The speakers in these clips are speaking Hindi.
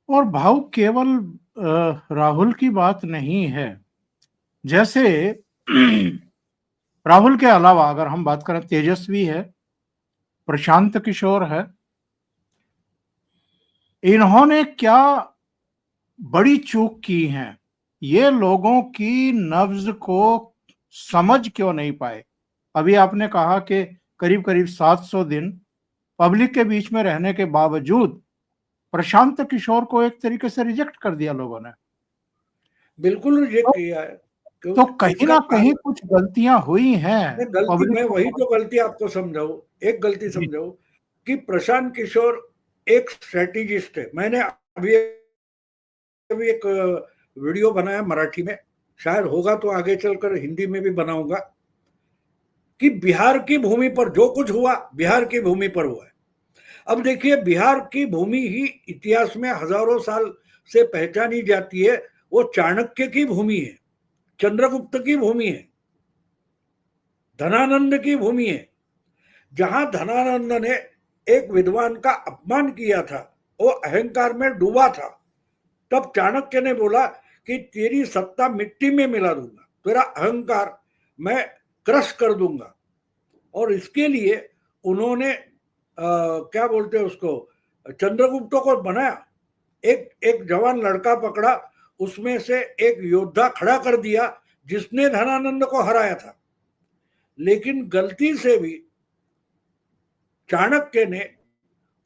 और भावुक केवल राहुल की बात नहीं है। जैसे राहुल के अलावा अगर हम बात करें, तेजस्वी है, प्रशांत किशोर है, इन्होंने क्या बड़ी चूक की है, ये लोगों की नब्ज को समझ क्यों नहीं पाए। अभी आपने कहा कि करीब करीब 700 दिन पब्लिक के बीच में रहने के बावजूद प्रशांत किशोर को एक तरीके से रिजेक्ट कर दिया लोगों ने। बिल्कुल रिजेक्ट तो, किया है। तो क्योंकि कहीं इसका ना कहीं कुछ गलतियां हुई हैं गलती, पब्लिक मैं को वही समझ। तो गलती आपको समझाऊं, एक गलती जी। समझाऊं कि प्रशांत किशोर एक स्ट्रेटेजिस्ट है। मैंने अभी अभी एक वीडियो बनाया मराठी में, शायद होगा तो आगे चलकर हिंदी में भी बनाऊंगा, कि बिहार की भूमि पर जो कुछ हुआ बिहार की भूमि पर हुआ है। अब देखिए, बिहार की भूमि ही इतिहास में हजारों साल से पहचानी जाती है। वो चाणक्य की भूमि है, चंद्रगुप्त की भूमि है, धनानंद की भूमि है। जहां धनानंद ने एक विद्वान का अपमान किया था, वो अहंकार में डूबा था, तब चाणक्य ने बोला कि तेरी सत्ता मिट्टी में मिला दूंगा, तेरा अहंकार मैं क्रश कर दूंगा। और इसके लिए उन्होंने क्या बोलते हैं उसको, चंद्रगुप्त को बनाया। एक एक जवान लड़का पकड़ा, उसमें से एक योद्धा खड़ा कर दिया जिसने धनानंद को हराया था। लेकिन गलती से भी चाणक्य ने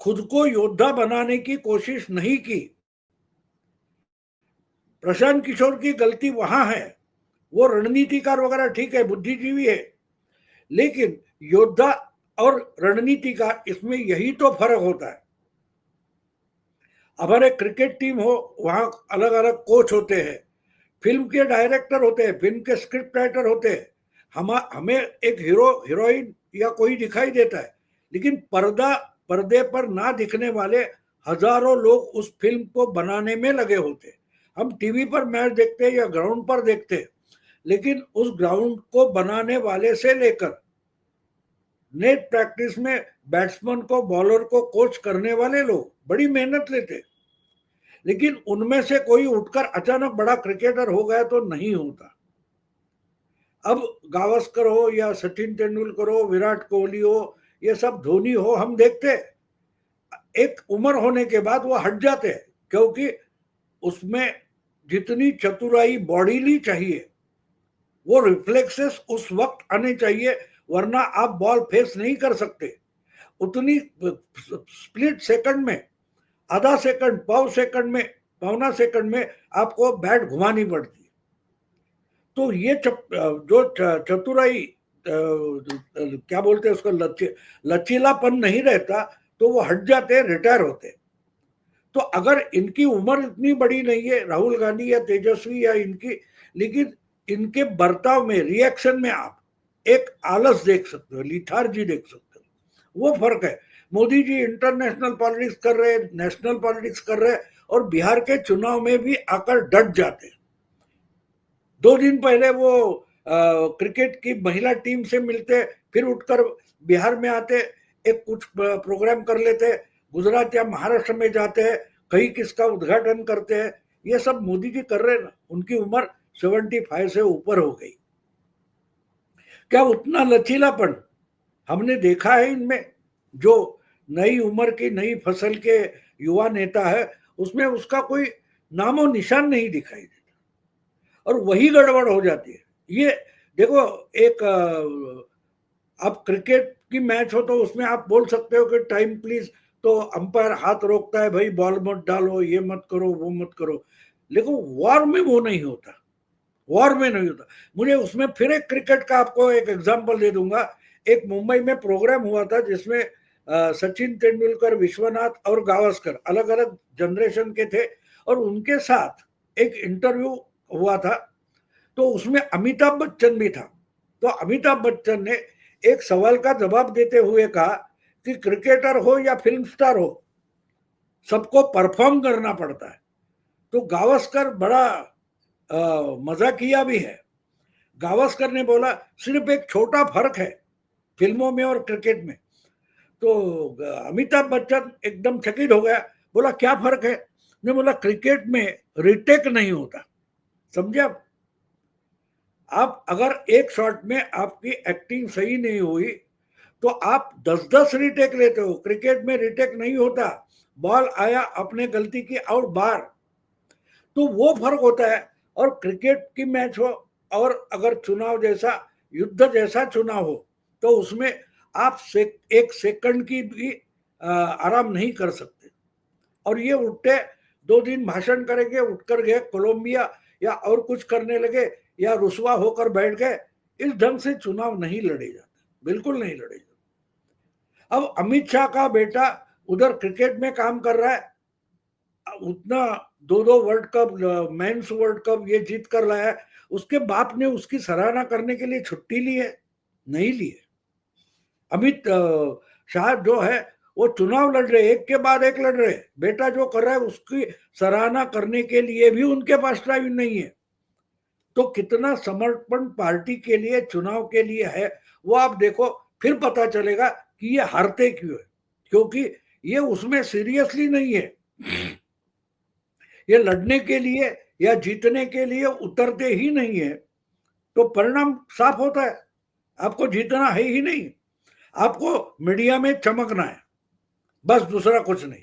खुद को योद्धा बनाने की कोशिश नहीं की। प्रशांत किशोर की गलती वहां है। वो रणनीतिकार वगैरह ठीक है, बुद्धिजीवी है, लेकिन योद्धा और रणनीतिकार, इसमें यही तो फर्क होता है। हमारे क्रिकेट टीम हो, वहां अलग अलग कोच होते हैं, फिल्म के डायरेक्टर होते हैं, फिल्म के स्क्रिप्ट राइटर होते हैं। हमें एक हीरो हीरोइन या कोई दिखाई देता है, लेकिन पर्दे पर ना दिखने वाले हजारों लोग उस फिल्म को बनाने में लगे होते हैं। हम टीवी पर मैच देखते हैं या ग्राउंड पर देखते हैं, लेकिन उस ग्राउंड को बनाने वाले से लेकर नेट प्रैक्टिस में बैट्समैन को, बॉलर को कोच करने वाले लोग बड़ी मेहनत लेते हैं। लेकिन उनमें से कोई उठकर अचानक बड़ा क्रिकेटर हो गया तो नहीं होता। अब गावस्कर हो या सचिन तेंदुलकर हो, विराट कोहली हो, ये सब धोनी हो, हम देखते एक उम्र होने के बाद वो हट जाते हैं, क्योंकि उसमें जितनी चतुराई बॉडीली चाहिए, वो रिफ्लेक्सेस उस वक्त आने चाहिए, वरना आप बॉल फेस नहीं कर सकते। उतनी स्प्लिट सेकंड में, आधा सेकंड, पाव सेकंड में, पौना सेकंड में आपको बैट घुमानी पड़ती है। तो ये जो चतुराई, क्या बोलते हैं उसको, लचीलापन नहीं रहता, तो वो हट जाते हैं, रिटायर होते हैं। तो अगर इनकी उम्र इतनी बड़ी नहीं है, राहुल गांधी या तेजस्वी या इनकी, लेकिन इनके बर्ताव में, रिएक्शन में आप एक आलस देख सकते हो, लिथार्जी देख सकते हो। वो फर्क है। मोदी जी इंटरनेशनल पॉलिटिक्स कर रहे हैं, नेशनल पॉलिटिक्स कर रहे हैं, और बिहार के चुनाव में भी आकर डट जाते हैं। 2 दिन पहले वो क्रिकेट की महिला टीम से मिलते, फिर उठकर बिहार में आते, एक कुछ प्रोग्राम कर लेते, गुजरात या महाराष्ट्र में जाते हैं, कहीं किसका उद्घाटन करते हैं। ये सब मोदी जी कर रहे हैं ना। उनकी उम्र 75 से ऊपर हो गई। क्या उतना लचीलापन हमने देखा है इनमें? जो नई उम्र की नई फसल के युवा नेता है, उसमें उसका कोई नामो निशान नहीं दिखाई देता, और वही गड़बड़ हो जाती है। ये देखो, एक अब क्रिकेट की मैच हो तो उसमें आप बोल सकते हो कि टाइम प्लीज, तो अंपायर हाथ रोकता है, भाई बॉल मत डालो, ये मत करो, वो मत करो। लेकिन वॉर में वो नहीं होता, वॉर में नहीं होता। मुझे उसमें फिर एक क्रिकेट का आपको एक एग्जांपल दे दूंगा। एक मुंबई में प्रोग्राम हुआ था जिसमें सचिन तेंदुलकर, विश्वनाथ और गावस्कर अलग अलग जनरेशन के थे, और उनके साथ एक इंटरव्यू हुआ था। तो उसमें अमिताभ बच्चन भी था। तो अमिताभ बच्चन ने एक सवाल का जवाब देते हुए कहा कि क्रिकेटर हो या फिल्म स्टार हो, सबको परफॉर्म करना पड़ता है। तो गावस्कर बड़ा मजाकिया भी है। गावस्कर ने बोला, सिर्फ एक छोटा फर्क है फिल्मों में और क्रिकेट में। तो अमिताभ बच्चन एकदम चकित हो गया, बोला क्या फर्क है? ने बोला क्रिकेट में रिटेक नहीं होता, समझे आप अगर एक शॉट में आपकी एक्टिंग सही नहीं हुई तो आप 10-10 रिटेक लेते हो, क्रिकेट में रिटेक नहीं होता, बॉल आया, आपने गलती की, आउट, बार। तो वो फर्क होता है। और क्रिकेट की मैच हो और अगर चुनाव जैसा, युद्ध जैसा चुनाव हो, तो उसमें आप एक सेकंड की भी आराम नहीं कर सकते। और ये उठते 2 दिन भाषण करेंगे, उठकर गए कोलंबिया या और कुछ करने लगे या रुसवा होकर बैठ गए, इस ढंग से चुनाव नहीं लड़े जाते, बिल्कुल नहीं लड़े जाते। अब अमित शाह का बेटा उधर क्रिकेट में काम कर रहा है, उतना 2 world cup, mains world cup ये जीत कर लाया है, उसके बाप ने उसकी सराहना करने के लिए छुट्टी ली है? नहीं ली है। अमित शाह जो है वो चुनाव लड़ रहे, एक के बाद एक लड़ रहे, बेटा जो कर रहा है उसकी सराहना करने के लिए भी उनके पास टाइम नहीं है। तो कितना समर्पण पार्टी के लिए, चुनाव के लिए है, वो आप देखो, फिर पता चलेगा कि ये हारते क्यों है, क्योंकि ये उसमें सीरियसली नहीं है, ये लड़ने के लिए या जीतने के लिए उतरते ही नहीं है। तो परिणाम साफ होता है, आपको जीतना है ही नहीं, आपको मीडिया में चमकना है, बस, दूसरा कुछ नहीं।